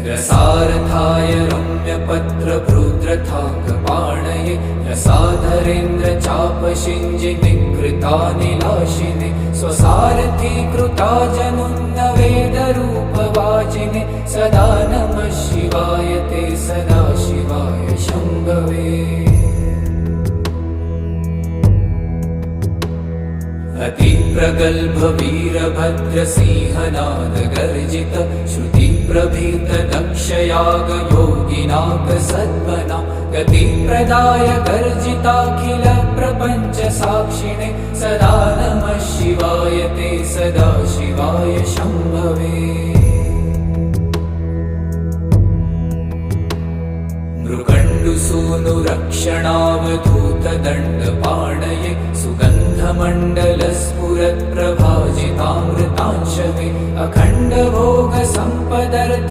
रसार्थाय रम्यपत्रभृद्रथाकपाणये रसाधरेन्द्र चापशिञ्जिनिकृतानिलाशिने स्वसारथी कृता जनुन्न वेदरूपवाचिने सदा नमः शिवाय ते सदा शिवाय शम्भवे। अतिप्रगल्भ वीरभद्रसिंहनाद गर्जित श्रुतिप्रभीत दक्षयाग योगिनाक सद्मना गतिप्रदाय गर्जिताखिल प्रपञ्च साक्षिणे सदा नमः शिवाय ते सदा शिवाय शम्भवे। मृकण्डुसूनुरक्षणावधूतदण्डपाणये सुगन्धमण्डलस्फुरत्प्रभाजितामृतांशवे अखण्डभोगसम्पदर्